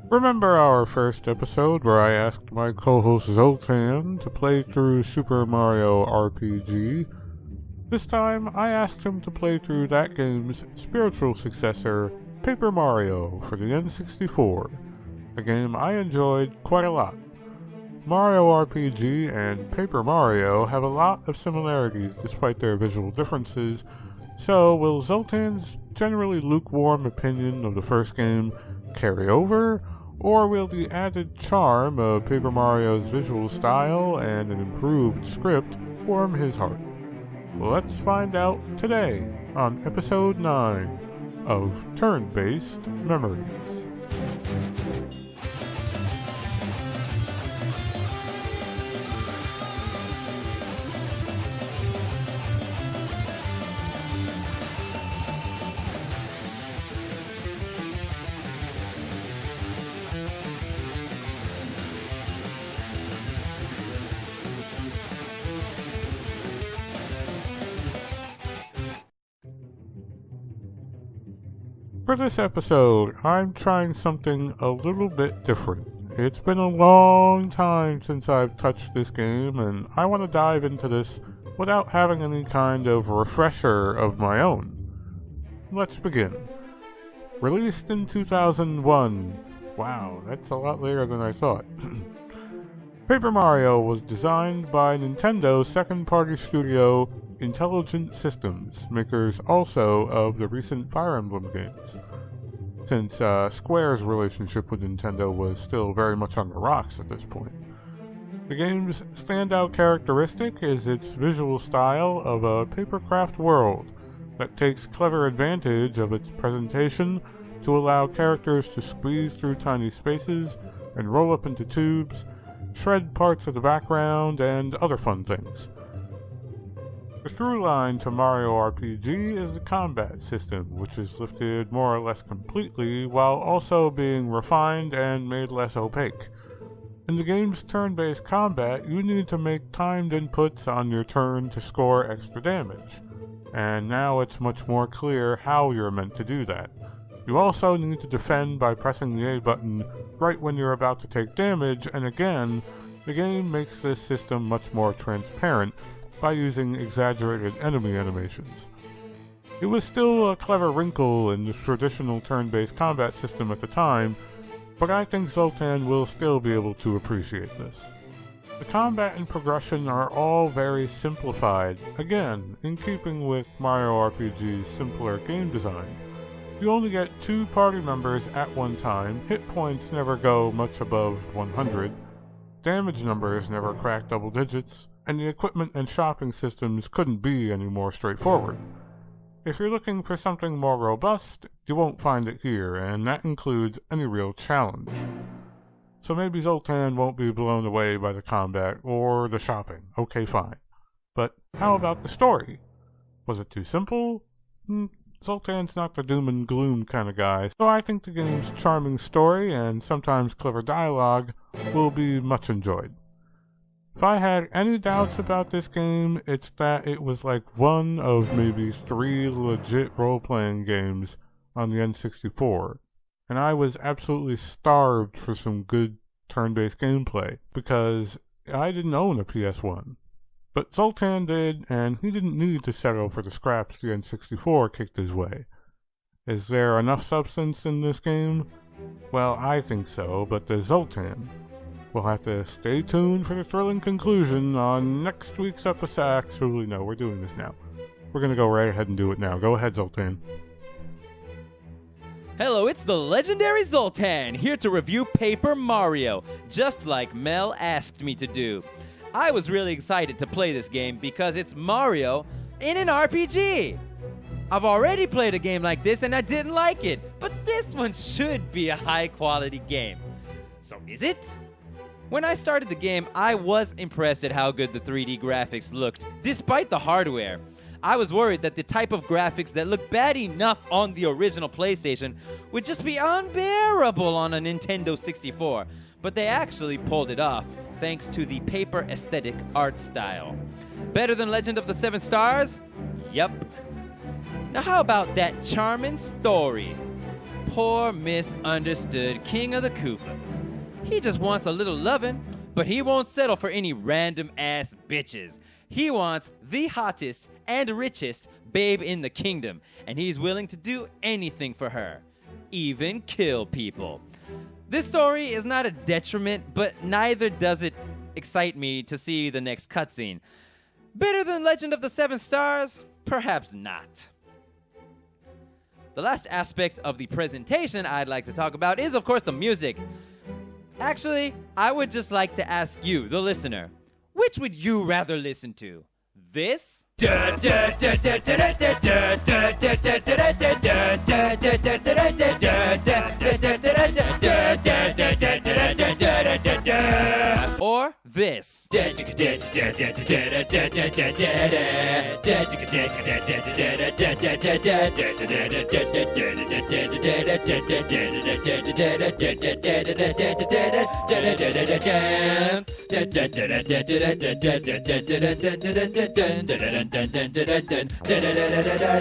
Remember our first episode where I asked my co-host Zoltan to play through Super Mario RPG? This time, I asked him to play through that game's spiritual successor, Paper Mario, for the N64, a game I enjoyed quite a lot. Mario RPG and Paper Mario have a lot of similarities despite their visual differences, so will Zoltan's generally lukewarm opinion of the first game carry over? Or will the added charm of Paper Mario's visual style and an improved script warm his heart? Let's find out today on Episode 9 of Turn-Based Memories. For this episode, I'm trying something a little bit different. It's been a long time since I've touched this game, and I want to dive into this without having any kind of refresher of my own. Let's begin. Released in 2001. Wow, that's a lot later than I thought. Paper Mario was designed by Nintendo's second-party studio Intelligent Systems, makers also of the recent Fire Emblem games, since Square's relationship with Nintendo was still very much on the rocks at this point. The game's standout characteristic is its visual style of a papercraft world that takes clever advantage of its presentation to allow characters to squeeze through tiny spaces and roll up into tubes, shred parts of the background, and other fun things. The through line to Mario RPG is the combat system, which is lifted more or less completely while also being refined and made less opaque. In the game's turn-based combat, you need to make timed inputs on your turn to score extra damage, and now it's much more clear how you're meant to do that. You also need to defend by pressing the A button right when you're about to take damage, and again, the game makes this system much more transparent by using exaggerated enemy animations. It was still a clever wrinkle in the traditional turn-based combat system at the time, but I think Zoltan will still be able to appreciate this. The combat and progression are all very simplified, again, in keeping with Mario RPG's simpler game design. You only get 2 party members at one time, hit points never go much above 100, damage numbers never crack double digits, and the equipment and shopping systems couldn't be any more straightforward. If you're looking for something more robust, you won't find it here, and that includes any real challenge. So maybe Zoltan won't be blown away by the combat or the shopping. Okay, fine. But how about the story? Was it too simple? Zoltan's not the doom and gloom kind of guy, so I think the game's charming story and sometimes clever dialogue will be much enjoyed. If I had any doubts about this game, it's that it was like one of maybe 3 legit role-playing games on the N64, and I was absolutely starved for some good turn-based gameplay, because I didn't own a PS1. But Zoltan did, and he didn't need to settle for the scraps the N64 kicked his way. Is there enough substance in this game? Well, I think so, but does Zoltan? We'll have to stay tuned for the thrilling conclusion on next week's episode. Actually, no, we're doing this now. We're gonna go right ahead and do it now. Go ahead, Zoltan. Hello, it's the legendary Zoltan, here to review Paper Mario, just like Mel asked me to do. I was really excited to play this game because it's Mario in an RPG. I've already played a game like this and I didn't like it, but this one should be a high-quality game. So is it? When I started the game, I was impressed at how good the 3D graphics looked, despite the hardware. I was worried that the type of graphics that looked bad enough on the original PlayStation would just be unbearable on a Nintendo 64, but they actually pulled it off, thanks to the paper aesthetic art style. Better than Legend of the Seven Stars? Yep. Now how about that charming story? poor misunderstood king of the Koopas. He just wants a little lovin', but he won't settle for any random ass bitches. He wants the hottest and richest babe in the kingdom, and he's willing to do anything for her, even kill people. This story is not a detriment, but neither does it excite me to see the next cutscene. Better than Legend of the Seven Stars? Perhaps not. The last aspect of the presentation I'd like to talk about is, of course, the music. Actually, I would just like to ask you, the listener, which would you rather listen to? This? Or this?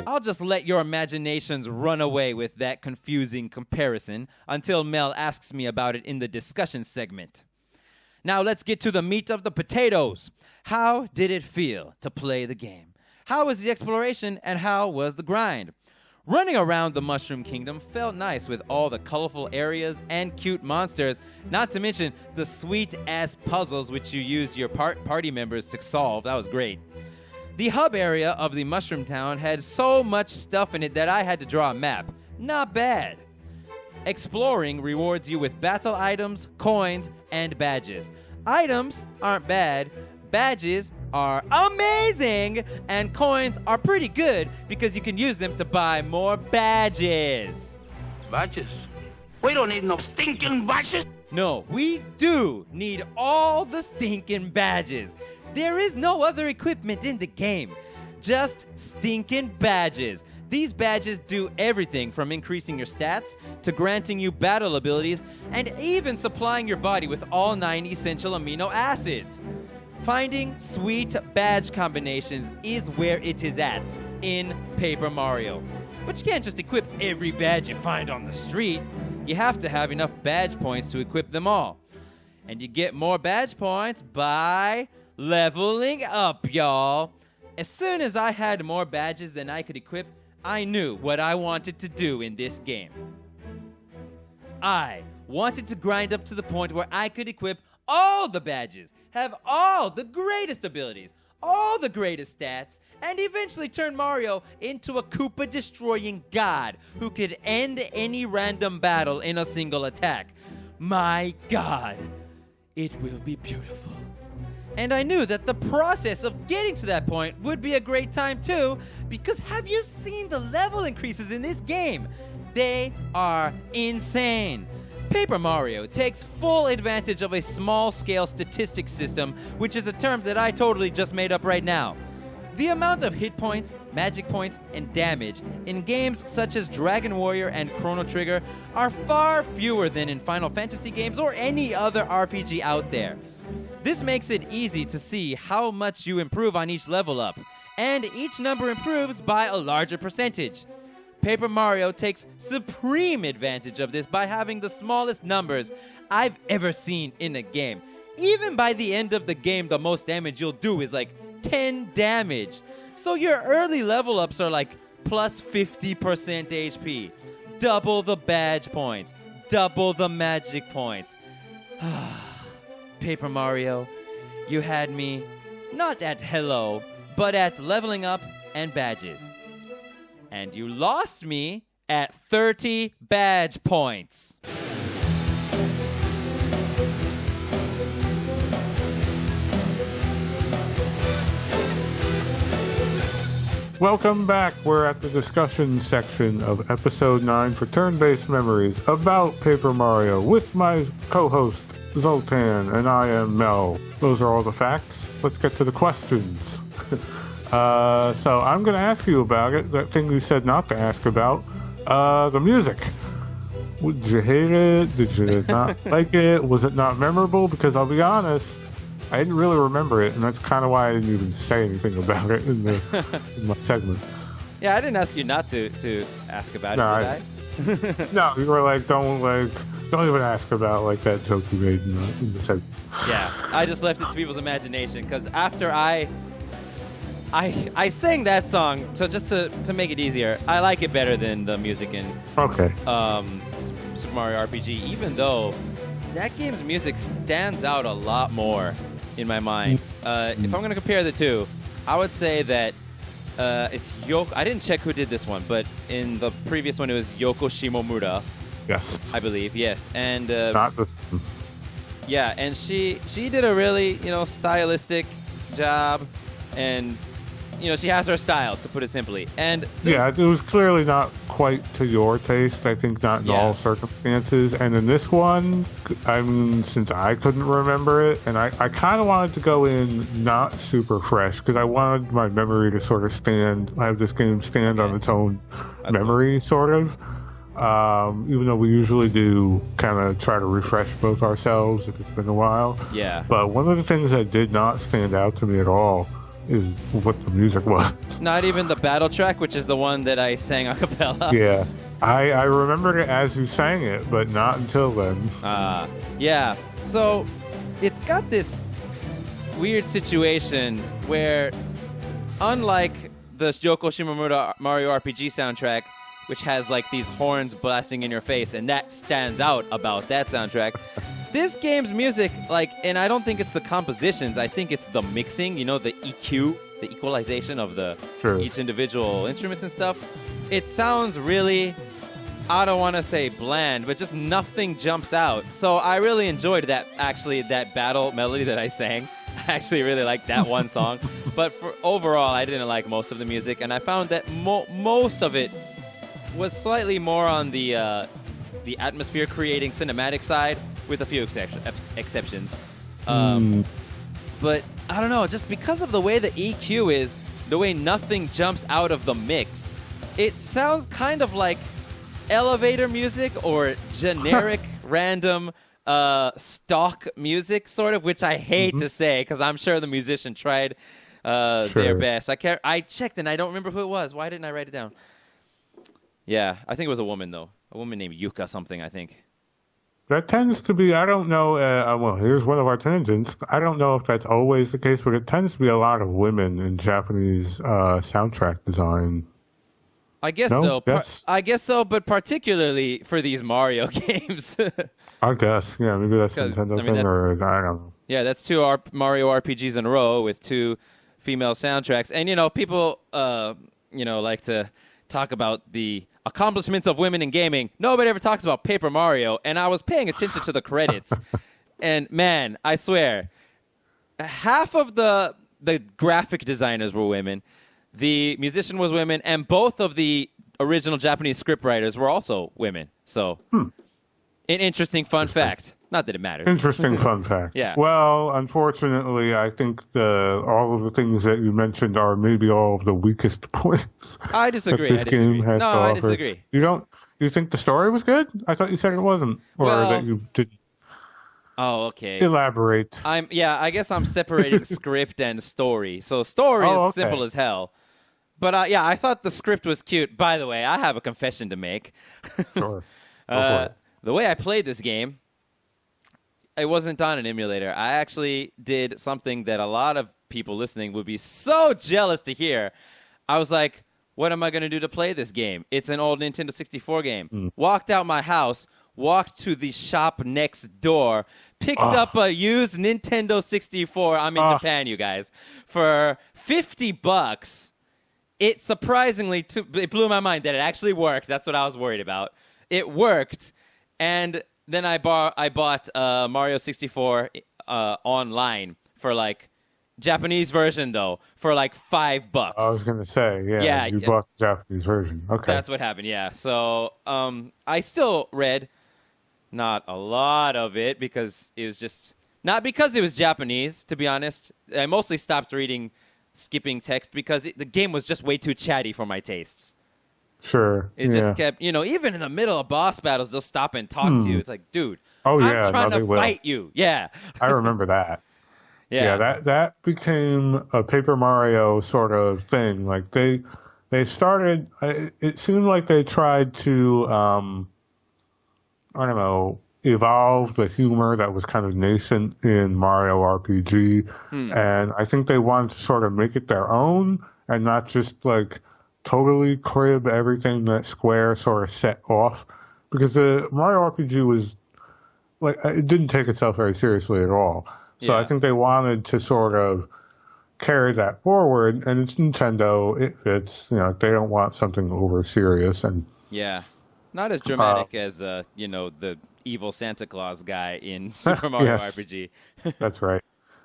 I'll just let your imaginations run away with that confusing comparison until Mel asks me about it in the discussion segment. Now let's get to the meat of the potatoes. How did it feel to play the game? How was the exploration and how was the grind? Running around the Mushroom Kingdom felt nice with all the colorful areas and cute monsters, not to mention the sweet-ass puzzles which you use your party members to solve. That was great. The hub area of the Mushroom Town had so much stuff in it that I had to draw a map. Not bad. Exploring rewards you with battle items, coins, and badges. Items aren't bad, badges are amazing, and coins are pretty good because you can use them to buy more badges. Badges? We don't need no stinking badges. No, we do need all the stinking badges. There is no other equipment in the game, just stinking badges. These badges do everything from increasing your stats to granting you battle abilities and even supplying your body with all 9 essential amino acids. Finding sweet badge combinations is where it is at in Paper Mario. But you can't just equip every badge you find on the street. You have to have enough badge points to equip them all. And you get more badge points by leveling up, y'all. As soon as I had more badges than I could equip, I knew what I wanted to do in this game. I wanted to grind up to the point where I could equip all the badges, have all the greatest abilities, all the greatest stats, and eventually turn Mario into a Koopa-destroying god who could end any random battle in a single attack. My god, it will be beautiful. And I knew that the process of getting to that point would be a great time too, because have you seen the level increases in this game? They are insane. Paper Mario takes full advantage of a small-scale statistics system, which is a term that I totally just made up right now. The amount of hit points, magic points, and damage in games such as Dragon Warrior and Chrono Trigger are far fewer than in Final Fantasy games or any other RPG out there. This makes it easy to see how much you improve on each level up, and each number improves by a larger percentage. Paper Mario takes supreme advantage of this by having the smallest numbers I've ever seen in a game. Even by the end of the game, the most damage you'll do is like 10 damage. So your early level ups are like plus 50% HP, double the badge points, double the magic points. Paper Mario, you had me not at hello, but at leveling up and badges. And you lost me at 30 badge points. Welcome back. We're at the discussion section of episode 9 for Turn-Based Memories about Paper Mario with my co-host Zoltan, and I am Mel. Those are all the facts. Let's get to the questions. So I'm going to ask you about it, that thing you said not to ask about, the music. Did you hate it? Did you not like it? Was it not memorable? Because I'll be honest, I didn't really remember it, and that's kind of why I didn't even say anything about it in my segment. Yeah, I didn't ask you not to ask about it, did I? No, you were like, don't even ask about like that joke you made in the segment. Yeah, I just left it to people's imagination because after I sang that song, so just to make it easier, I like it better than the music in Super Mario RPG, even though that game's music stands out a lot more in my mind. If I'm going to compare the two, I would say that it's Yoko. I didn't check who did this one, but in the previous one, it was Yoko Shimomura. Yes. I believe, yes. And not this. yeah, and she did a really, stylistic job, and she has her style, to put it simply. And yeah, it was clearly not quite to your taste. I think not in all circumstances. And in this one, I mean, since I couldn't remember it, and I kind of wanted to go in not super fresh because I wanted my memory to sort of have this game stand on its own memory, sort of. Even though we usually do kind of try to refresh both ourselves if it's been a while. Yeah. But one of the things that did not stand out to me at all is what the music was. Not even the battle track, which is the one that I sang a cappella. Yeah. I remembered it as you sang it, but not until then. Yeah. So it's got this weird situation where, unlike the Yoko Shimomura Mario RPG soundtrack, which has like these horns blasting in your face, and that stands out about that soundtrack. This game's music, and I don't think it's the compositions. I think it's the mixing, the EQ, the equalization of each individual instruments and stuff. It sounds really, I don't want to say bland, but just nothing jumps out. So I really enjoyed that battle melody that I sang. I actually really liked that one song. But overall, I didn't like most of the music, and I found that most of it was slightly more on the atmosphere creating cinematic side, with a few exceptions. But I don't know, just because of the way the EQ is, the way nothing jumps out of the mix, it sounds kind of like elevator music or generic random stock music, sort of, which I hate to say because I'm sure the musician tried their best. I checked and I don't remember who it was. Why didn't I write it down? Yeah, I think it was a woman, though. A woman named Yuka something, I think. That tends to be, I don't know, well, here's one of our tangents. I don't know if that's always the case, but it tends to be a lot of women in Japanese soundtrack design. I guess so. I guess so, but particularly for these Mario games. I guess, yeah, maybe that's a Nintendo thing, or I don't know. Yeah, that's two Mario RPGs in a row with two female soundtracks. And, people, like to talk about the accomplishments of women in gaming. Nobody ever talks about Paper Mario, and I was paying attention to the credits. And man, I swear, half of the graphic designers were women, the musician was women, and both of the original Japanese scriptwriters were also women. So, an interesting fun fact. Not that it matters. Interesting fun fact. Yeah. Well, unfortunately, I think all of the things that you mentioned are maybe all of the weakest points. I disagree. That this game has to offer. I disagree. You think the story was good? I thought you said it wasn't, or that you didn't. Oh, okay. Elaborate. I guess I'm separating script and story. So story is simple as hell. But I thought the script was cute. By the way, I have a confession to make. Sure. The way I played this game, it wasn't on an emulator. I actually did something that a lot of people listening would be so jealous to hear. I was like, what am I going to do to play this game? It's an old Nintendo 64 game. Walked out my house, walked to the shop next door, picked up a used Nintendo 64. I'm in Japan, you guys. For $50. It surprisingly, it blew my mind that it actually worked. That's what I was worried about. It worked. And then I bought Mario 64 online for Japanese version though for $5. I was gonna say, you bought the Japanese version. Okay, that's what happened. Yeah, so I still read not a lot of it because it was just not because it was Japanese. To be honest, I mostly stopped reading, skipping text because the game was just way too chatty for my tastes. Sure. It just kept, even in the middle of boss battles, they'll stop and talk to you. It's like, dude, I'm trying to fight you. Yeah. I remember that. Yeah. That became a Paper Mario sort of thing. Like they started. It seemed like they tried to, I don't know, evolve the humor that was kind of nascent in Mario RPG, and I think they wanted to sort of make it their own and not just like totally crib everything that Square sort of set off, because the Mario RPG was like it didn't take itself very seriously at all. So Yeah. I think they wanted to sort of carry that forward, and it's Nintendo. It fits. They don't want something over serious, and Yeah. Not as dramatic as, the evil Santa Claus guy in Super Mario Yes. RPG. that's right.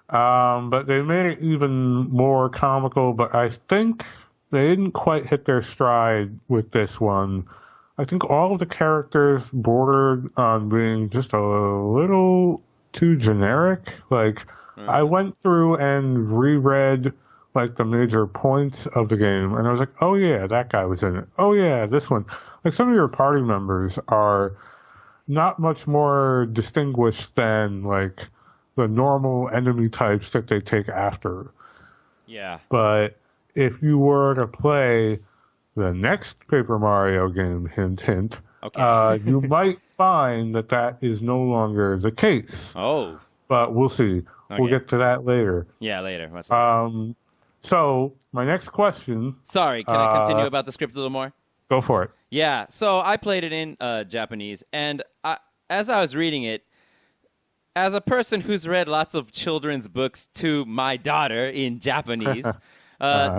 But they made it even more comical. But I think they didn't quite hit their stride with this one. I think all of the characters bordered on being just a little too generic. Like, I went through and reread like the major points of the game, and I was like, oh yeah, that guy was in it. Oh yeah, this one. Like, some of your party members are not much more distinguished than like the normal enemy types that they take after. Yeah. But if you were to play the next Paper Mario game, hint, hint, Okay. you might find that that is no longer the case. Oh. But we'll see. We'll Okay. get to that later. Yeah, later. What's up? So my next question, Sorry, can I continue about the script a little more? go for it. Yeah, so I played it in Japanese, and as I was reading it, as a person who's read lots of children's books to my daughter in Japanese,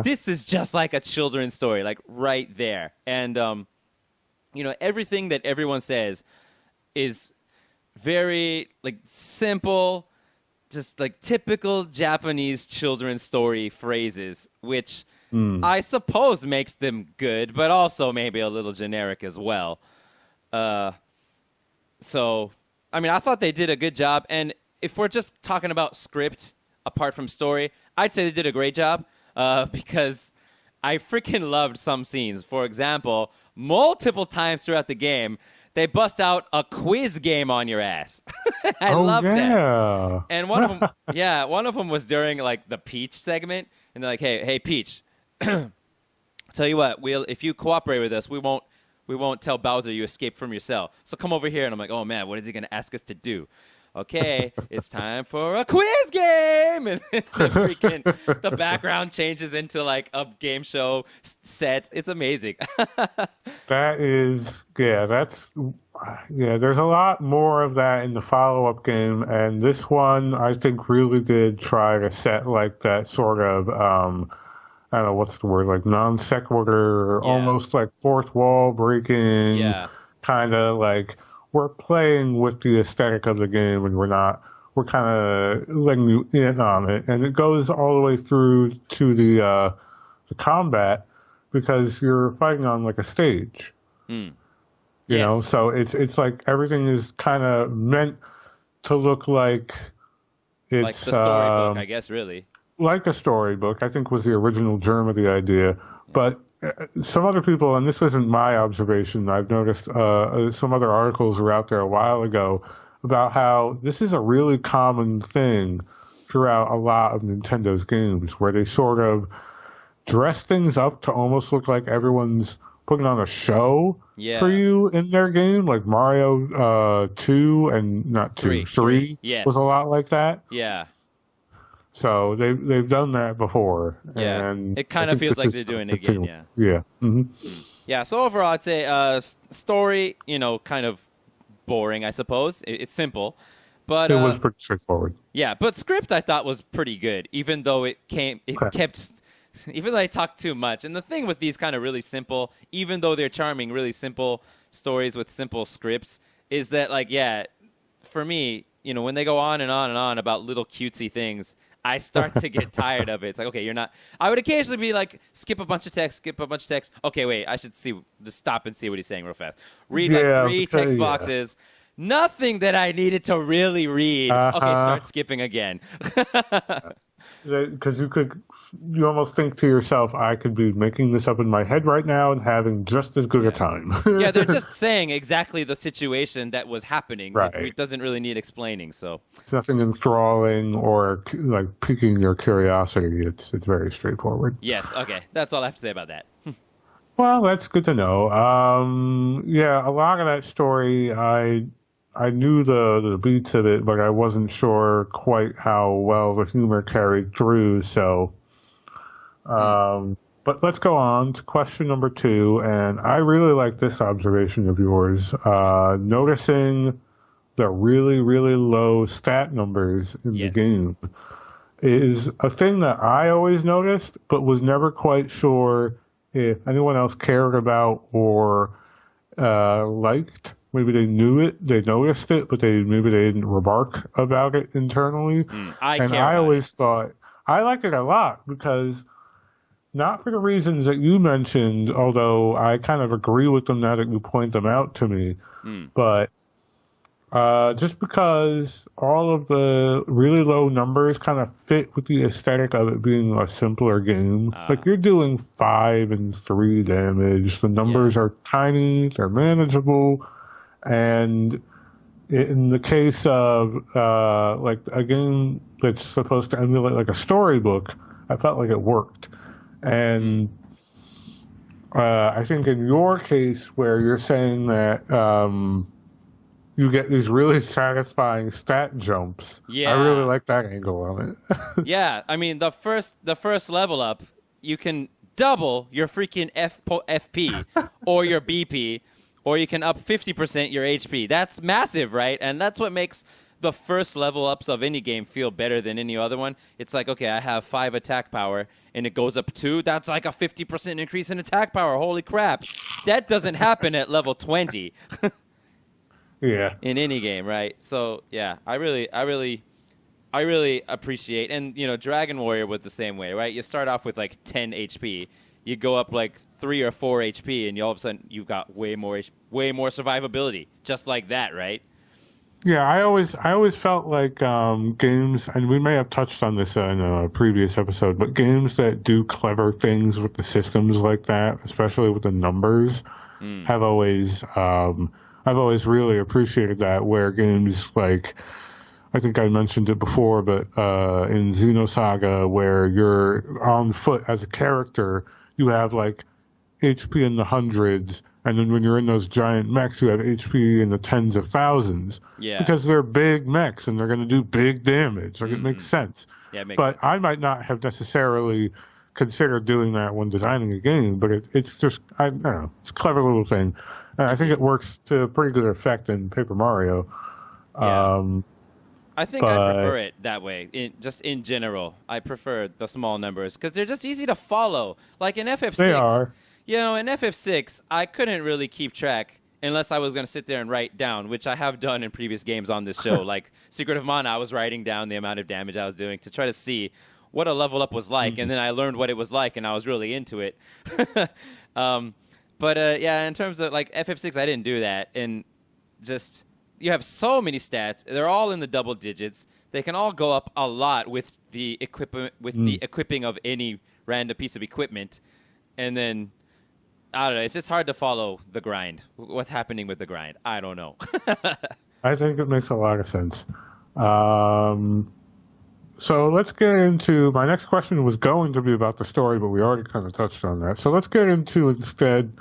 this is just like a children's story, like right there. And, everything that everyone says is very, like, simple, just like typical Japanese children's story phrases, which I suppose makes them good, but also maybe a little generic as well. So, I mean, I thought they did a good job. And if we're just talking about script apart from story, I'd say they did a great job because I freaking loved some scenes. For example, multiple times throughout the game, they bust out a quiz game on your ass. I love that. Yeah. And one of them, one of them was during like the Peach segment, and they're like, "Hey, Peach, tell you what, if you cooperate with us, we won't tell Bowser you escaped from your cell. So come over here." And I'm like, "Oh man, what is he gonna ask us to do?" Okay, it's time for a quiz game, and the background changes into like a game show set. It's amazing. There's a lot more of that in the follow-up game, and this one I think really did try to set like that sort of I don't know what's the word, like non sequitur, almost like fourth wall breaking, kind of like we're playing with the aesthetic of the game, and we're kind of letting you in on it, and it goes all the way through to the combat, because you're fighting on like a stage. You know, so it's like everything is kind of meant to look like it's like the storybook, I guess, really. Like a storybook, I think was the original germ of the idea. But some other people, and this isn't my observation, I've noticed some other articles were out there a while ago about how this is a really common thing throughout a lot of Nintendo's games, where they sort of dress things up to almost look like everyone's putting on a show for you in their game. Like Mario 2 and not 2, 3 was a lot like that. Yeah. So they've done that before. Yeah. And it kind of feels like they're doing it again, yeah. Yeah. Mm-hmm. Yeah, so overall I'd say story, kind of boring, I suppose. It's simple. But it was pretty straightforward. Yeah, but script I thought was pretty good, even though even though I talked too much. And the thing with these kind of really simple, even though they're charming, really simple stories with simple scripts, is that, like, for me, when they go on and on and on about little cutesy things, I start to get tired of it. It's like, okay, you're not... I would occasionally be like, skip a bunch of text. Okay, wait, I should just stop and see what he's saying real fast. Read like 3 text boxes. Nothing that I needed to really read. Okay, start skipping again. Because you almost think to yourself, I could be making this up in my head right now and having just as good a time. Yeah, they're just saying exactly the situation that was happening. Right. It doesn't really need explaining, so. It's nothing enthralling or like piquing your curiosity. It's very straightforward. Yes, okay. That's all I have to say about that. Well, that's good to know. Yeah, a lot of that story, I knew the beats of it, but I wasn't sure quite how well the humor carried through. So, but let's go on to question number 2, and I really like this observation of yours. Noticing the really, really low stat numbers in the game is a thing that I always noticed, but was never quite sure if anyone else cared about or liked. Maybe they knew it, they noticed it, but maybe they didn't remark about it internally. I always thought I liked it a lot because not for the reasons that you mentioned, although I kind of agree with them now that you point them out to me, but just because all of the really low numbers kind of fit with the aesthetic of it being a simpler game. Like you're doing 5 and 3 damage. The numbers are tiny, they're manageable, and in the case of like a game that's supposed to emulate like a storybook, I felt like it worked. And I think in your case where you're saying that you get these really satisfying stat jumps. Yeah. I really like that angle on it. Yeah, I mean, the first level up, you can double your freaking FP or your BP, or you can up 50% your HP. That's massive, right? And that's what makes the first level ups of any game feel better than any other one. It's like, okay, I have 5 attack power, and it goes up 2. That's like a 50% increase in attack power. Holy crap. That doesn't happen at level 20. Yeah. In any game, right? So yeah, I really appreciate, and you know, Dragon Warrior was the same way, right? You start off with like 10 HP, you go up like 3 or 4 HP, and all of a sudden you've got way more survivability, just like that, right? Yeah, I always felt like games, and we may have touched on this in a previous episode, but games that do clever things with the systems like that, especially with the numbers, have always I've always really appreciated that, where games like, I think I mentioned it before, but in Xenosaga, where you're on foot as a character, you have like HP in the hundreds, and then when you're in those giant mechs, you have HP in the tens of thousands. Yeah. Because they're big mechs, and they're going to do big damage. Like, it makes sense. Yeah, it makes sense. But I might not have necessarily considered doing that when designing a game, but it's just, I don't know, it's a clever little thing. And I think it works to pretty good effect in Paper Mario. Yeah. I think I prefer it that way. Just in general, I prefer the small numbers because they're just easy to follow. Like in FF6, they are. You know, in FF6, I couldn't really keep track unless I was going to sit there and write down, which I have done in previous games on this show. Like Secret of Mana, I was writing down the amount of damage I was doing to try to see what a level up was like, and then I learned what it was like, and I was really into it. But yeah, in terms of like FF6, I didn't do that, and just you have so many stats. They're all in the double digits. They can all go up a lot with the the equipping of any random piece of equipment, and then I don't know. It's just hard to follow the grind. What's happening with the grind? I don't know. I think it makes a lot of sense. So let's get into, my next question was going to be about the story, but we already kind of touched on that. So let's get into instead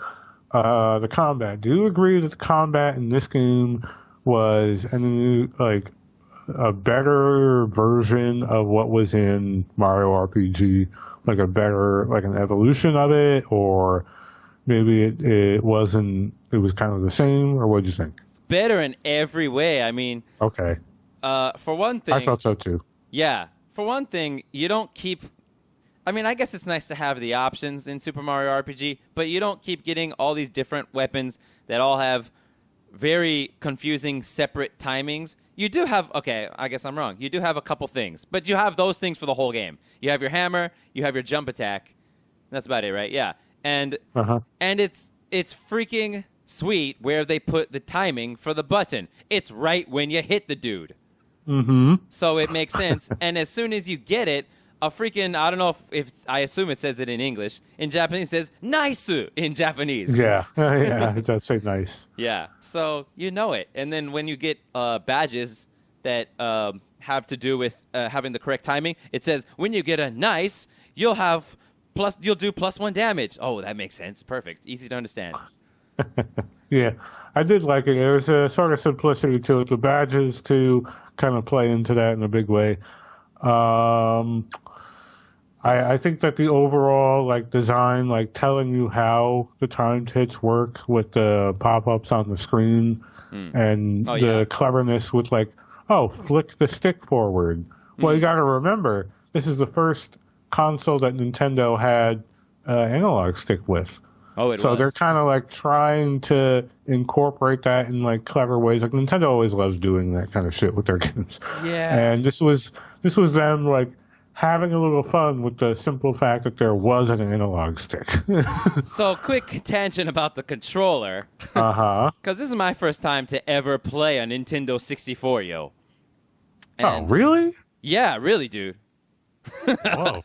the combat. Do you agree that the combat in this game was like a better version of what was in Mario RPG? Like a better, like an evolution of it, or maybe it wasn't, it was kind of the same, or what do you think? Better in every way. I mean, okay. For one thing, I thought so too. Yeah. For one thing, you don't keep... I mean, I guess it's nice to have the options in Super Mario RPG, but you don't keep getting all these different weapons that all have very confusing separate timings. You do have... Okay, I guess I'm wrong. You do have a couple things, but you have those things for the whole game. You have your hammer, you have your jump attack. That's about it, right? Yeah. And it's freaking sweet where they put the timing for the button. It's right when you hit the dude. Mm-hmm. So it makes sense. And as soon as you get it, a freaking, I don't know if I assume it says it in English. In Japanese, it says "naisu" in Japanese. Yeah. Yeah, it does say nice. Yeah. So you know it. And then when you get badges that have to do with having the correct timing, it says when you get a nice, you'll have you'll do +1 damage. Oh, that makes sense. Perfect. Easy to understand. Yeah, I did like it. There was a sort of simplicity to it. The badges to kind of play into that in a big way. I think that the overall like design, like telling you how the timed hits work with the pop-ups on the screen, and the cleverness with like, flick the stick forward. Well, you got to remember, this is the first console that Nintendo had analog stick with. Oh, so they're kind of like trying to incorporate that in like clever ways. Like Nintendo always loves doing that kind of shit with their games. Yeah. And this was them like having a little fun with the simple fact that there was an analog stick. So, quick tangent about the controller. Uh-huh. Because this is my first time to ever play a Nintendo 64, yo. Oh, really? Yeah, really, dude. Whoa.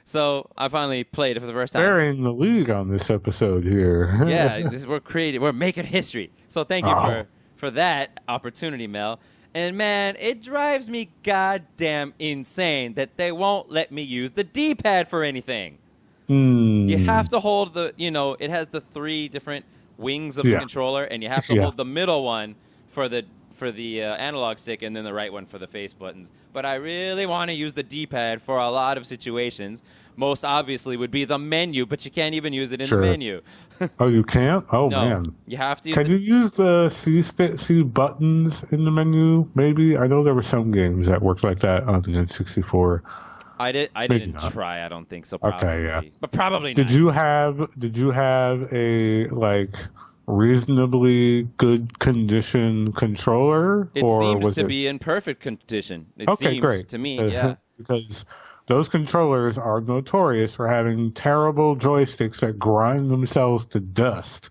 So I finally played it for the first time. Burying the lead on this episode here. Yeah, we're making history. So thank you for that opportunity, Mel. And man, it drives me goddamn insane that they won't let me use the D-pad for anything. You have to hold it has the 3 different wings of the controller, and you have to hold the middle one for the analog stick, and then the right one for the face buttons. But I really want to use the D-pad for a lot of situations. Most obviously would be the menu, but you can't even use it in the menu. Oh, you can't? Oh, no, man. You have to use Can you use the C buttons in the menu, maybe? I know there were some games that worked like that on the N64. I didn't try. I don't think so. Probably. Okay, yeah. But probably not. Did you have a, like, reasonably good condition controller? It seemed to be in perfect condition. It seemed great. To me, yeah. Because those controllers are notorious for having terrible joysticks that grind themselves to dust.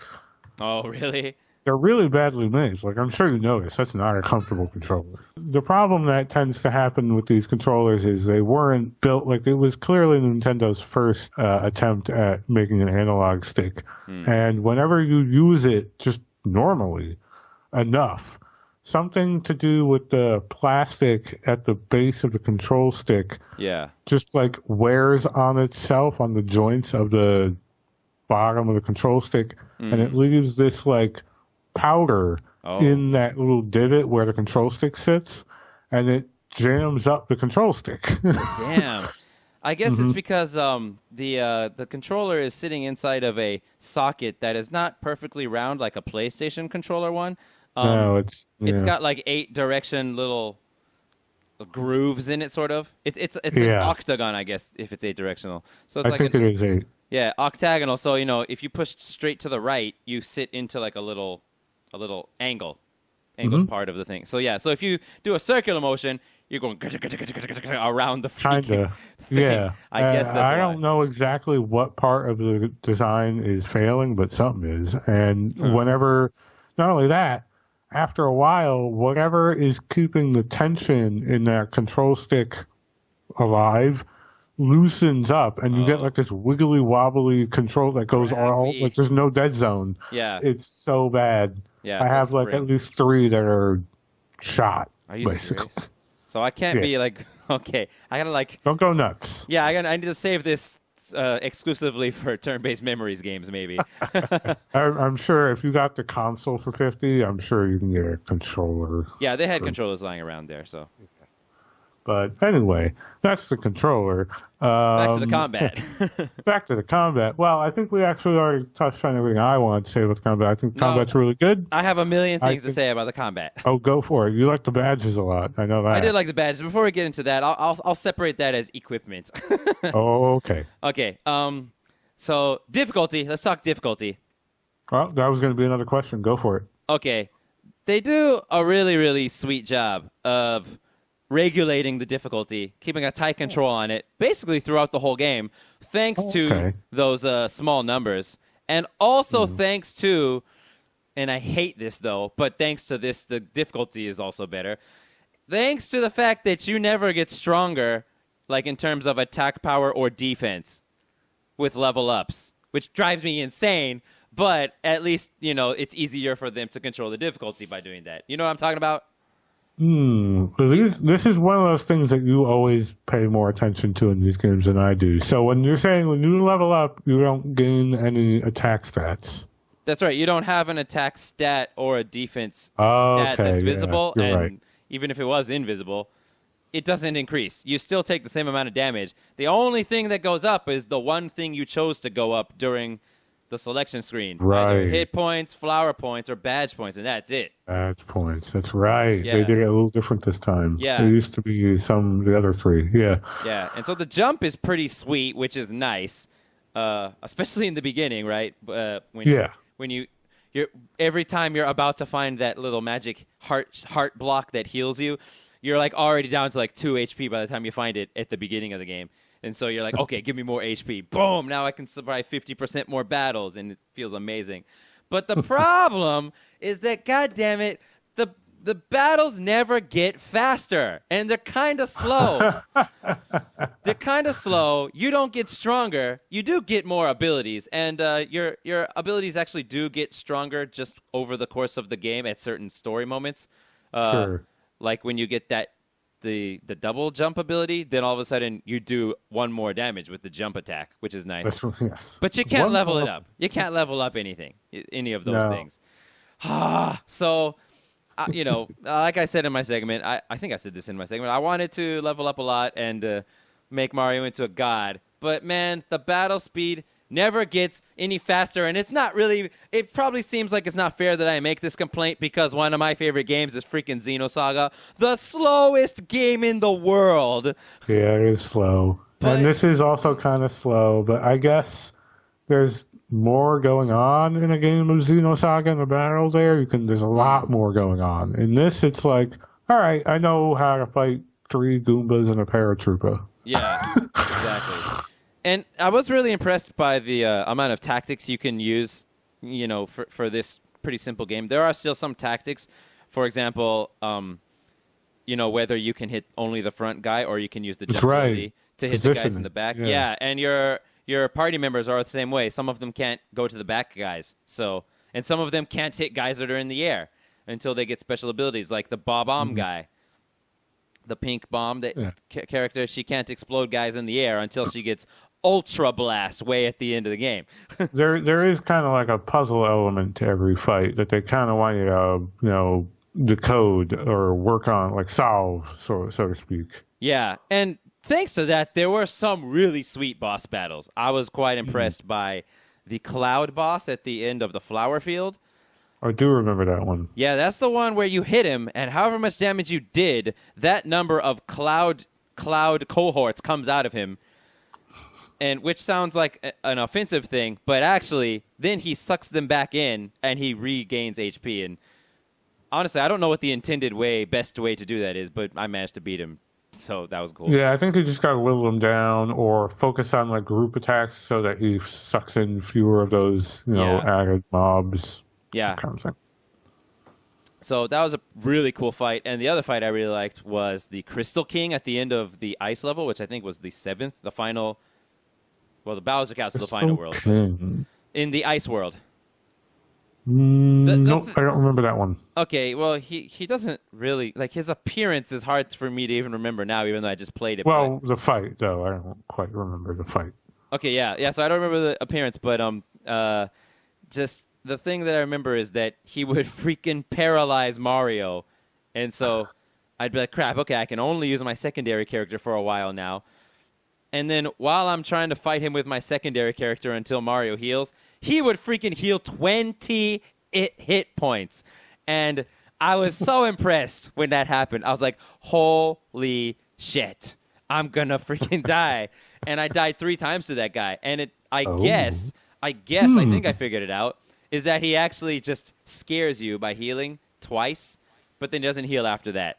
Oh, really? They're really badly made. Like, I'm sure you notice, that's not a comfortable controller. The problem that tends to happen with these controllers is they weren't built, like, it was clearly Nintendo's first attempt at making an analog stick. And whenever you use it just normally enough, something to do with the plastic at the base of the control stick just, like, wears on itself on the joints of the bottom of the control stick, and it leaves this, like, powder in that little divot where the control stick sits, and it jams up the control stick. Damn. I guess it's because the controller is sitting inside of a socket that is not perfectly round like a PlayStation controller one. No, it's got like 8 direction little grooves in it, sort of. It's an octagon, I guess, if it's 8 directional. So it's I think it is 8. Yeah, octagonal. So if you push straight to the right, you sit into like a little angled part of the thing. So so if you do a circular motion, you're going around the kinda thing. Yeah. I guess that's I why. don't know exactly what part of the design is failing, but something is. And whenever, not only that, after a while, whatever is keeping the tension in that control stick alive loosens up, and you get like this wiggly wobbly control that goes all like there's no dead zone. Yeah, it's so bad. Yeah, I have like at least 3 that are shot. Are you basically serious? So I can't be like, okay, I gotta like don't go nuts. Yeah, I need to save this exclusively for turn-based memories games, maybe. I'm sure if you got the console for $50, I'm sure you can get a controller. Yeah, they had controllers lying around there, so. But anyway, that's the controller. Back to the combat. Back to the combat. Well, I think we actually already touched on everything I want to say about the combat. I think combat's really good. I have a million things to say about the combat. Oh, go for it. You like the badges a lot. I know that. I did like the badges. Before we get into that, I'll separate that as equipment. Oh, okay. Okay. So difficulty. Let's talk difficulty. Well, that was going to be another question. Go for it. Okay. They do a really, really sweet job of regulating the difficulty, keeping a tight control on it, basically throughout the whole game, thanks to those small numbers. And also thanks to, and I hate this though, but thanks to this, the difficulty is also better. Thanks to the fact that you never get stronger, like in terms of attack power or defense, with level ups, which drives me insane, but at least, it's easier for them to control the difficulty by doing that. You know what I'm talking about? This is one of those things that you always pay more attention to in these games than I do. So when you're saying when you level up, you don't gain any attack stats. That's right. You don't have an attack stat or a defense Oh, stat okay, that's yeah, visible, you're and right. even if it was invisible, it doesn't increase. You still take the same amount of damage. The only thing that goes up is the one thing you chose to go up during the selection screen. Right. Either hit points, flower points, or badge points, and that's it. Badge points. That's right. Yeah. They did it a little different this time. Yeah. There used to be the other three. Yeah. Yeah, and so the jump is pretty sweet, which is nice, especially in the beginning, right? When you're every time you're about to find that little magic heart block that heals you, you're like already down to like 2 HP by the time you find it at the beginning of the game. And so you're like, okay, give me more HP. Boom! Now I can survive 50% more battles, and it feels amazing. But the problem is that, goddammit, the battles never get faster, and they're kind of slow. They're kind of slow. You don't get stronger. You do get more abilities, and your abilities actually do get stronger just over the course of the game at certain story moments. Sure. Like when you get the double jump ability, then all of a sudden you do 1 more damage with the jump attack, which is nice. Yes. But you can't level it up. You can't level up any of those things. So, like I said in my segment, I think I said this in my segment, I wanted to level up a lot and make Mario into a god. But, man, the battle speed never gets any faster, and it's not really, it probably seems like it's not fair that I make this complaint because one of my favorite games is freaking Xenosaga, the slowest game in the world. Yeah, it is slow. And this is also kind of slow, but I guess there's more going on in a game of Xenosaga in the battle there. There's a lot more going on. In this, it's like, all right, I know how to fight 3 Goombas and a paratrooper. Yeah, exactly. And I was really impressed by the amount of tactics you can use, for this pretty simple game. There are still some tactics. For example, whether you can hit only the front guy or you can use the jump ability to hit the guys in the back. Yeah, and your party members are the same way. Some of them can't go to the back guys. And some of them can't hit guys that are in the air until they get special abilities, like the Bob-omb guy. The pink bomb character, she can't explode guys in the air until she gets Ultra Blast way at the end of the game. There is kind of like a puzzle element to every fight that they kind of want you to, decode or work on, like solve, so to speak. Yeah, and thanks to that, there were some really sweet boss battles. I was quite impressed by the Cloud boss at the end of the flower field. I do remember that one. Yeah, that's the one where you hit him, and however much damage you did, that number of cloud cohorts comes out of him. And which sounds like an offensive thing, but actually, then he sucks them back in, and he regains HP. And honestly, I don't know what the intended best way to do that is, but I managed to beat him, so that was cool. Yeah, I think you just got to whittle him down or focus on like group attacks so that he sucks in fewer of those, added mobs. Yeah. Kind of thing. So that was a really cool fight. And the other fight I really liked was the Crystal King at the end of the ice level, which I think was the 7th, the final. Well, the Bowser Castle, the final world. In the ice world. Nope, I don't remember that one. Okay, well, he doesn't really, like, his appearance is hard for me to even remember now, even though I just played it. Well, the fight, though, I don't quite remember the fight. Okay, yeah, so I don't remember the appearance, but just the thing that I remember is that he would freaking paralyze Mario, and so I'd be like, crap, okay, I can only use my secondary character for a while now. And then while I'm trying to fight him with my secondary character until Mario heals, he would freaking heal 20 hit points. And I was so impressed when that happened. I was like, holy shit, I'm going to freaking die. And I died 3 times to that guy. And I guess, I think I figured it out, is that he actually just scares you by healing twice, but then doesn't heal after that.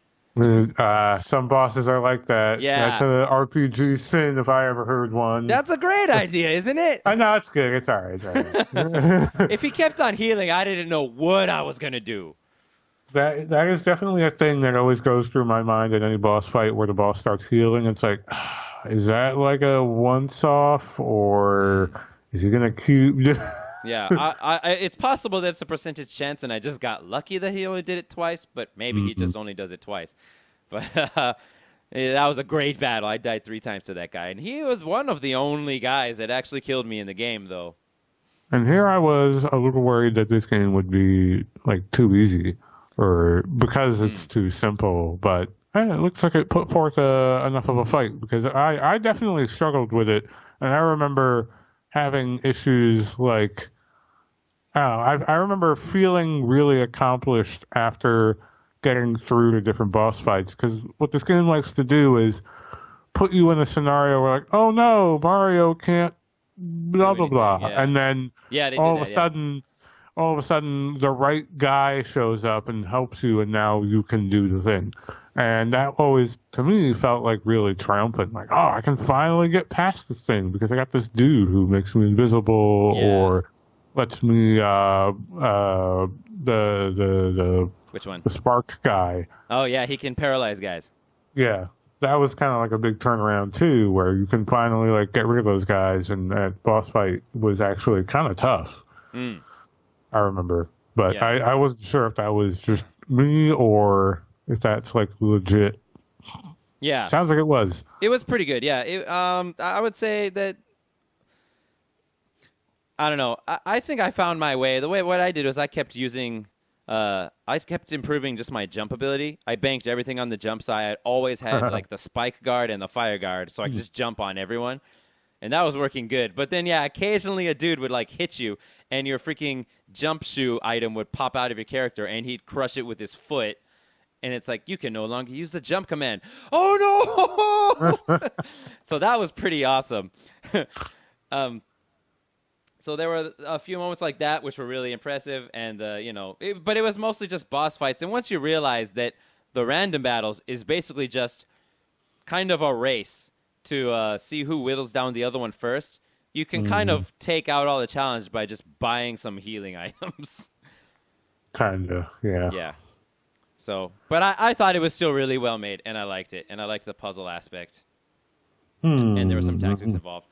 Some bosses are like that. Yeah. That's an RPG sin if I ever heard one. That's a great idea, isn't it? I know, it's good. It's all right. If he kept on healing, I didn't know what I was going to do. That is definitely a thing that always goes through my mind in any boss fight where the boss starts healing. It's like, is that like a once-off, or is he going to keep... Yeah, it's possible that's a percentage chance, and I just got lucky that he only did it twice, but maybe he just only does it twice. But yeah, that was a great battle. I died 3 times to that guy, and he was one of the only guys that actually killed me in the game, though. And here I was a little worried that this game would be like too easy, or because it's too simple. But it looks like it put forth enough of a fight, because I definitely struggled with it, and I remember having issues like, I remember feeling really accomplished after getting through the different boss fights, because what this game likes to do is put you in a scenario where, like, oh no, Mario can't blah blah blah, yeah. and then all of a sudden the right guy shows up and helps you, and now you can do the thing. And that always, to me, felt like really triumphant. Like, oh, I can finally get past this thing because I got this dude who makes me invisible, or lets me the Which one? The spark guy. Oh yeah, he can paralyze guys. Yeah, that was kind of like a big turnaround too, where you can finally like get rid of those guys, and that boss fight was actually kind of tough. I remember, but I wasn't sure if that was just me or if that's like legit. Yeah, sounds like it was. It was pretty good. Yeah, I would say that. I don't know. I think I found my way. What I did was I kept using. I kept improving just my jump ability. I banked everything on the jump side. I always had like the spike guard and the fire guard, so I could just jump on everyone, and that was working good. But then, occasionally a dude would like hit you, and your freaking jump shoe item would pop out of your character, and he'd crush it with his foot. And it's like, you can no longer use the jump command. Oh, no! So that was pretty awesome. So there were a few moments like that which were really impressive. And, but it was mostly just boss fights. And once you realize that the random battles is basically just kind of a race to see who whittles down the other one first, you can kind of take out all the challenge by just buying some healing items. Kind of, yeah. Yeah. So, but I thought it was still really well made, and I liked it, and I liked the puzzle aspect, and there were some tactics involved.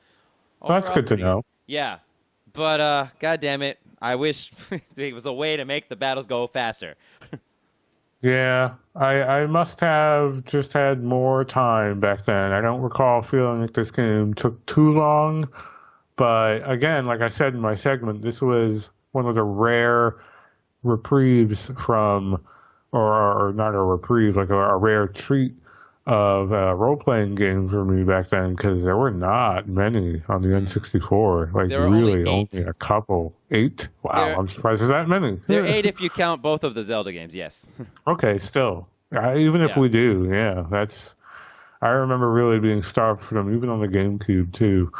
Well, that's good to know. Yeah, but God damn it, I wish there was a way to make the battles go faster. Yeah, I must have just had more time back then. I don't recall feeling like this game took too long, but again, like I said in my segment, this was one of the rare reprieves from. Or not a reprieve, like a rare treat of role-playing games for me back then, because there were not many on the N64. Like, there were really only a couple. 8? Wow, I'm surprised there's that many. There are 8 if you count both of the Zelda games, yes. Okay, still. Even if we do, that's... I remember really being starved for them, even on the GameCube, too.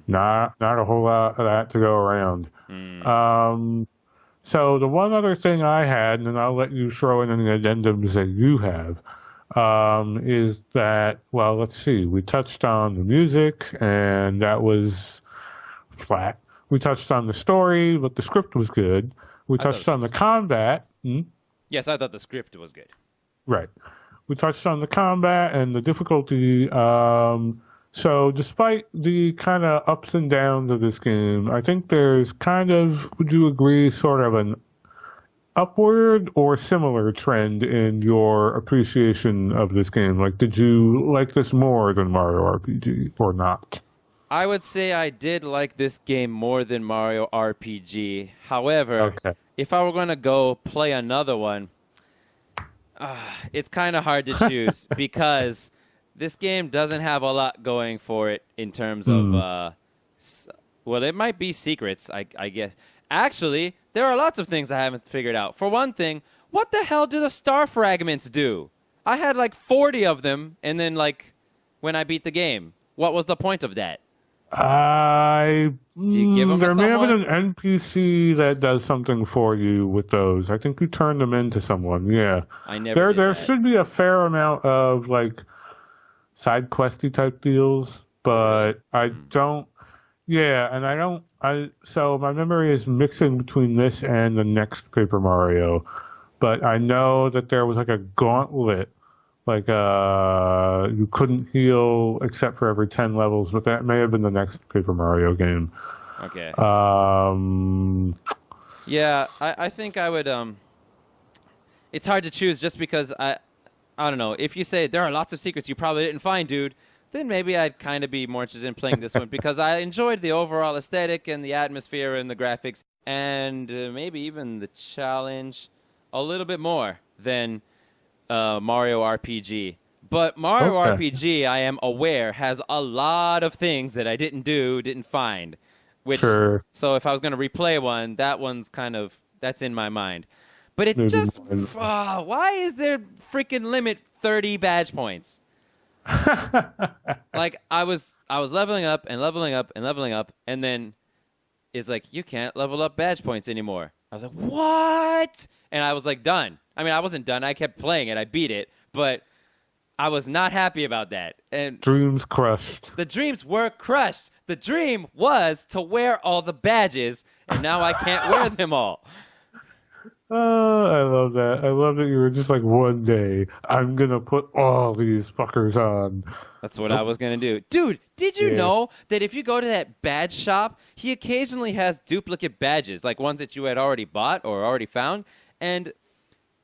Not a whole lot of that to go around. So the one other thing I had, and I'll let you throw in any addendums that you have, is that, well, let's see. We touched on the music, and that was flat. We touched on the story, but the script was good. We touched on the combat. Yes, I thought the script was good. Right. We touched on the combat and the difficulty. So despite the kind of ups and downs of this game, I think there's kind of, would you agree, sort of an upward or similar trend in your appreciation of this game? Like, did you like this more than Mario RPG or not? I would say I did like this game more than Mario RPG. However, if I were going to go play another one, it's kind of hard to choose because... This game doesn't have a lot going for it in terms of, well, it might be secrets, I guess. Actually, there are lots of things I haven't figured out. For one thing, what the hell do the star fragments do? I had like 40 of them, and then like when I beat the game, what was the point of that? Do you give them there to may have someone? been an NPC that does something for you with those. I think you turn them into someone, yeah. I never did There that. should be a fair amount of, like, side questy type deals, but I don't. Yeah, and so my memory is mixing between this and the next Paper Mario, but I know that there was like a gauntlet, like you couldn't heal except for every 10 levels, but that may have been the next Paper Mario game. Okay. Yeah, I think I would. It's hard to choose just because I don't know. If you say there are lots of secrets you probably didn't find, dude, then maybe I'd kind of be more interested in playing this one because I enjoyed the overall aesthetic and the atmosphere and the graphics and maybe even the challenge a little bit more than Mario RPG. But Mario RPG, I am aware, has a lot of things that I didn't find. Which, sure. So if I was going to replay one, that one's that's in my mind. But it Maybe just, why is there freaking limit 30 badge points? Like I was leveling up and leveling up and leveling up, and then it's like you can't level up badge points anymore. I was like, what? And I was like, done. I mean, I wasn't done. I kept playing it. I beat it, but I was not happy about that. And dreams crushed. The dreams were crushed. The dream was to wear all the badges, and now I can't wear them all. Oh, I love that. I love that you were just like, one day, I'm going to put all these fuckers on. That's what I was going to do. Dude, did you know that if you go to that badge shop, he occasionally has duplicate badges, like ones that you had already bought or already found? And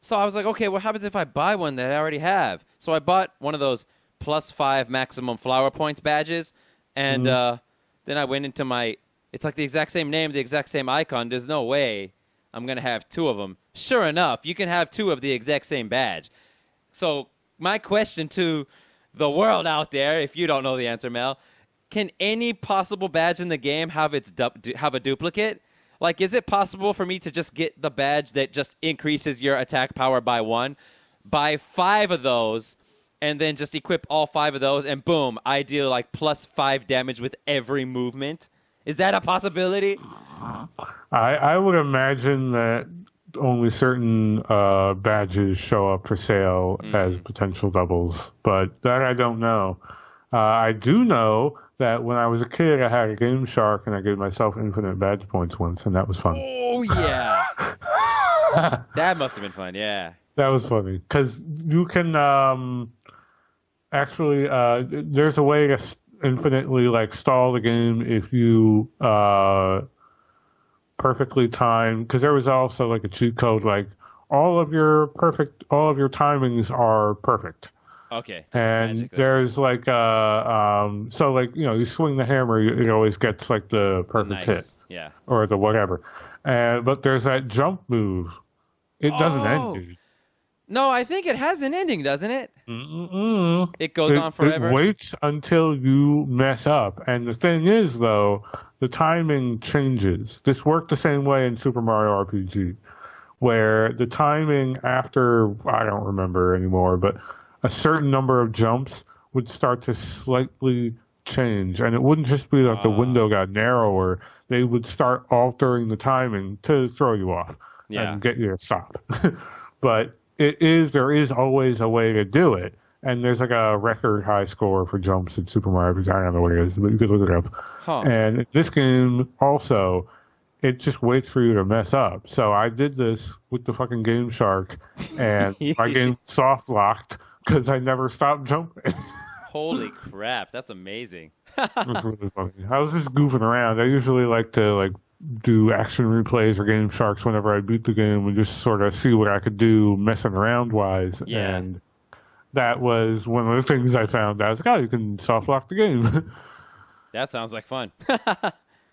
so I was like, okay, what happens if I buy one that I already have? So I bought one of those +5 maximum flower points badges, and then I went into it's like the exact same name, the exact same icon. There's no way I'm going to have 2 of them. Sure enough, you can have 2 of the exact same badge. So my question to the world out there, if you don't know the answer, Mel, can any possible badge in the game have have a duplicate? Like, is it possible for me to just get the badge that just increases your attack power by 1, buy 5 of those, and then just equip all 5 of those, and boom, I deal like +5 damage with every movement? Is that a possibility? I would imagine that only certain badges show up for sale as potential doubles, but that I don't know. I do know that when I was a kid, I had a Game Shark, and I gave myself infinite badge points once, and that was fun. Oh, yeah. That must have been fun, yeah. That was funny, because you can actually, there's a way to infinitely like stall the game if you perfectly time, because there was also like a cheat code, like all of your timings are perfect. Okay. And there's like so like, you know, you swing the hammer, it always gets like the perfect hit. Yeah. Or the whatever. But there's that jump move. It doesn't end, dude. No, I think it has an ending, doesn't it? Mm-mm. It goes on forever. It waits until you mess up. And the thing is, though, the timing changes. This worked the same way in Super Mario RPG, where the timing after, I don't remember anymore, but a certain number of jumps would start to slightly change. And it wouldn't just be that the window got narrower. They would start altering the timing to throw you off and get you to stop. But there is always a way to do it. And there's like a record high score for jumps in Super Mario RPG. I don't know what it is, but you could look it up. And this game also, it just waits for you to mess up. So I did this with the fucking Game Shark, and my game soft locked because I never stopped jumping. Holy crap, that's amazing. It was really funny. I was just goofing around. I usually like to do action replays or Game Sharks whenever I beat the game and just sort of see what I could do messing around wise. Yeah. And that was one of the things I found. I was like, oh, you can soft lock the game. That sounds like fun.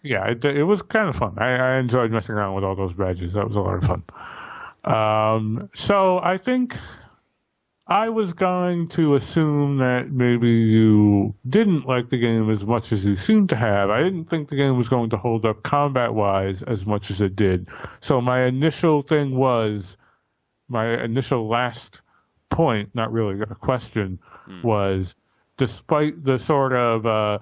Yeah, it was kind of fun. I enjoyed messing around with all those badges. That was a lot of fun. So I think I was going to assume that maybe you didn't like the game as much as you seem to have. I didn't think the game was going to hold up combat-wise as much as it did. So my initial last point, not really a question, was despite the sort of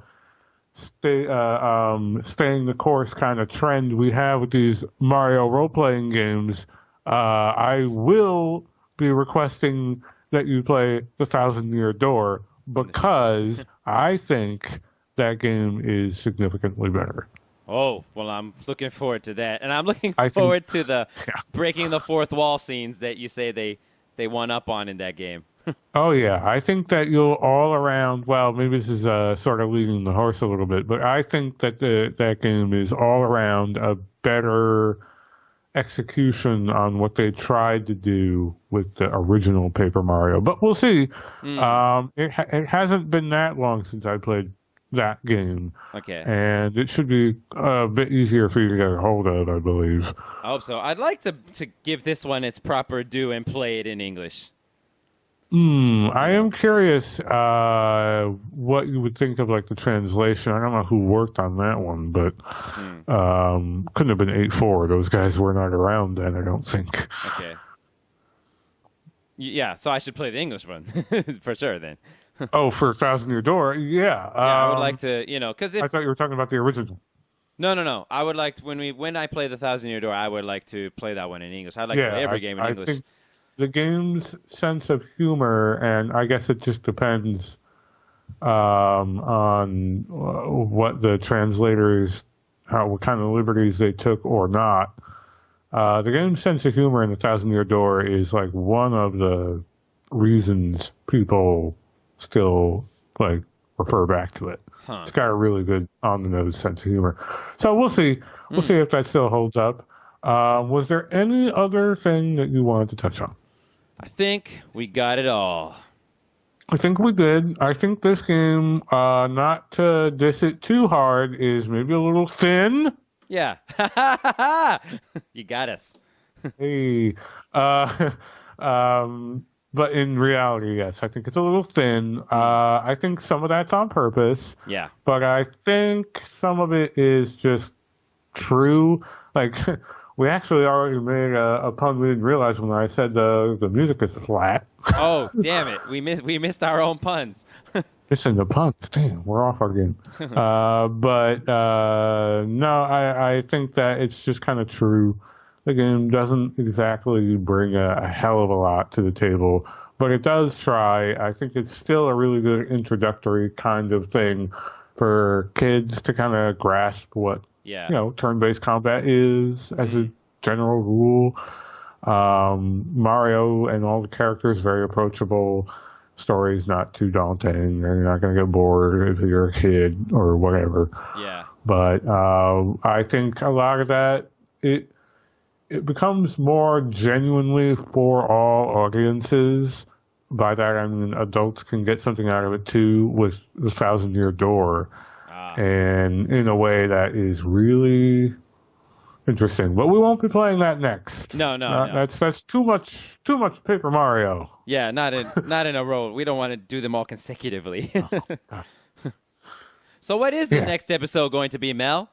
staying the course kind of trend we have with these Mario role-playing games, I will be requesting that you play The 1,000-Year Door because I think that game is significantly better. Oh, well, I'm looking forward to that. And I'm looking forward to the breaking the fourth wall scenes that you say they one up on in that game. Oh yeah, I think that you'll all around. Well, maybe this is sort of leading the horse a little bit, but I think that that game is all around a better execution on what they tried to do with the original Paper Mario. But we'll see. It hasn't been that long since I played that game. Okay. And it should be a bit easier for you to get a hold of, I believe. I hope so. I'd like to give this one its proper due and play it in English. I am curious what you would think of like the translation. I don't know who worked on that one, but couldn't have been 8-4. Those guys were not around then, I don't think. Okay. Yeah, so I should play the English one for sure then. Oh, for Thousand Year Door, yeah. I would like to, because if I thought you were talking about the original. No. I would like to, when I play the Thousand Year Door, I would like to play that one in English. I'd like to play every game in English. Think the game's sense of humor, and I guess it just depends on what the translators, what kind of liberties they took or not. The game's sense of humor in the Thousand Year Door is like one of the reasons people still like refer back to it. It's got a really good on the nose sense of humor. So we'll see. We'll see if that still holds up. Was there any other thing that you wanted to touch on? I think we got it all. I think we did. I think this game, not to diss it too hard, is maybe a little thin. Yeah. You got us. Hey. But in reality, yes, I think it's a little thin. I think some of that's on purpose. Yeah. But I think some of it is just true. Like, we actually already made a pun we didn't realize when I said the music is flat. Oh, damn it. We missed our own puns. Missing the puns. Damn, we're off our game. No, I think that it's just kind of true. The game doesn't exactly bring a hell of a lot to the table, but it does try. I think it's still a really good introductory kind of thing for kids to kind of grasp what turn-based combat is as a general rule. Mario and all the characters very approachable. Story's not too daunting. You're not going to get bored if you're a kid or whatever. Yeah. But I think a lot of that it becomes more genuinely for all audiences. By that I mean adults can get something out of it too with the Thousand Year Door, and in a way that is really interesting. But we won't be playing that next. No. That's too much Paper Mario. Yeah, not in a row. We don't want to do them all consecutively. So what is the next episode going to be, Mel?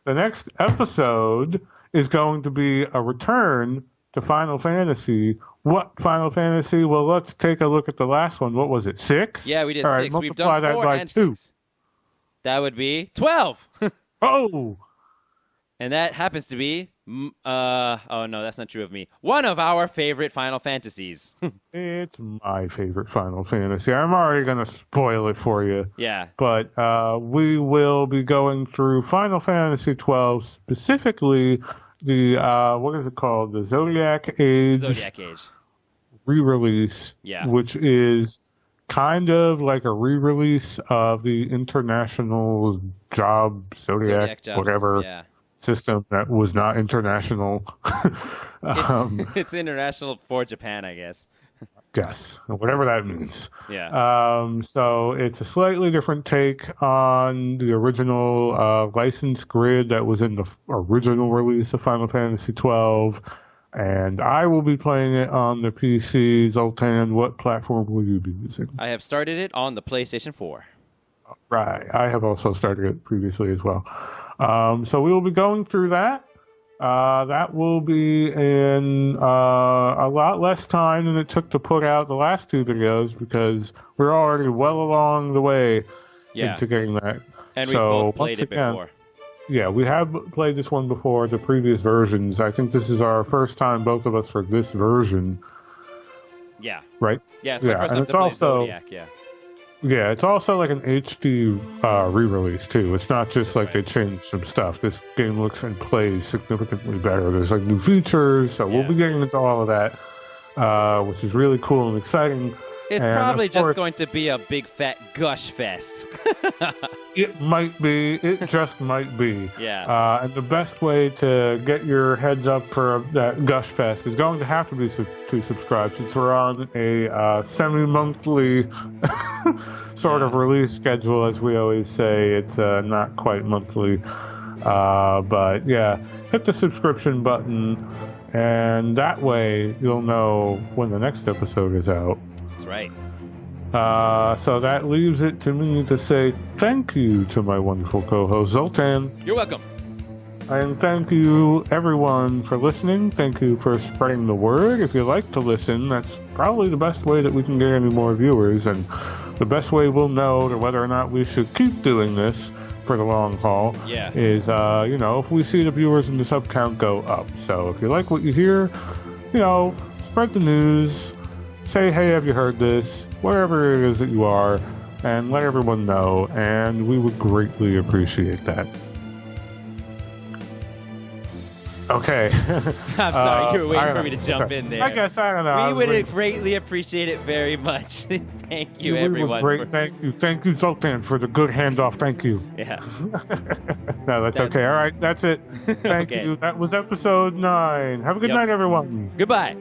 The next episode is going to be a return to Final Fantasy. What Final Fantasy? Well, let's take a look at the last one. What was it, 6? Yeah, we did all 6. Right, We've done 4 by and 2. 6. That would be 12. Oh! And that happens to be, oh no, that's not true of me. One of our favorite Final Fantasies. It's my favorite Final Fantasy. I'm already going to spoil it for you. Yeah. But we will be going through Final Fantasy 12, specifically the, what is it called? The Zodiac Age. Re-release. Yeah. Which is kind of like a re-release of the International Zodiac Jobs, whatever system that was not international. It's international for Japan, I guess. Guess, whatever that means. Yeah. So it's a slightly different take on the original license grid that was in the original release of Final Fantasy XII. And I will be playing it on the PC. Zoltan, what platform will you be using? I have started it on the PlayStation 4. Right. I have also started it previously as well. So we will be going through that. That will be in a lot less time than it took to put out the last 2 videos because we're already well along the way into getting that. And we both played it before. Yeah, we have played this one before, the previous versions. I think this is our first time, both of us, for this version. Yeah. Right? Yeah, it's my first time to play Zodiac, Yeah, it's also like an HD re-release, too. It's not just like they changed some stuff. This game looks and plays significantly better. There's like new features, so we'll be getting into all of that. which is really cool and exciting. It's And, probably of just course, going to be a big fat gush fest. It might be. It just might be. Yeah. And the best way to get your heads up for that Gush Fest is going to have to be to subscribe, since we're on a semi-monthly sort of release schedule, as we always say. It's not quite monthly. But yeah, hit the subscription button, and that way you'll know when the next episode is out. That's right. So that leaves it to me to say thank you to my wonderful co-host Zoltan, You're welcome. and thank you everyone for listening. Thank you for spreading the word. If you like to listen, that's probably the best way that we can get any more viewers, and the best way we'll know whether or not we should keep doing this for the long haul Yeah. is, if we see the viewers and the sub count go up. So if you like what you hear, spread the news. Say, hey, have you heard this? Wherever it is that you are, and let everyone know, and we would greatly appreciate that. Okay. I'm sorry, you were waiting I for don't me to know. jump Sorry. in there. I guess, I don't know. We would greatly appreciate it very much. Thank you, We would everyone. great. Thank you, Zoltan, for the good handoff. Thank you. Yeah. No, that's okay. All right, that's it. Thank Okay. you. That was episode 9. Have a good Yep. night, everyone. Goodbye.